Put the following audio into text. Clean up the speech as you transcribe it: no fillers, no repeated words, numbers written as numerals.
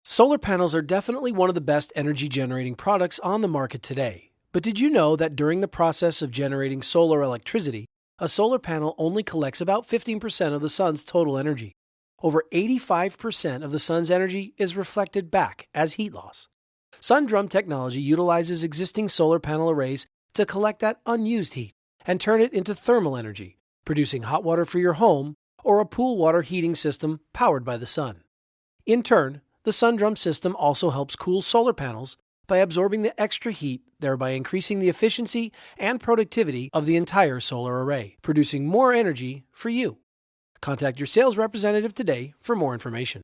Solar panels are definitely one of the best energy generating products on the market today. But did you know that during the process of generating solar electricity, a solar panel only collects about 15% of the sun's total energy? Over 85% of the sun's energy is reflected back as heat loss. Sun-drum technology utilizes existing solar panel arrays to collect that unused heat and turn it into thermal energy, producing hot water for your home or a pool water heating system powered by the sun. In turn, the sun-drum system also helps cool solar panels by absorbing the extra heat, thereby increasing the efficiency and productivity of the entire solar array, producing more energy for you. Contact your sales representative today for more information.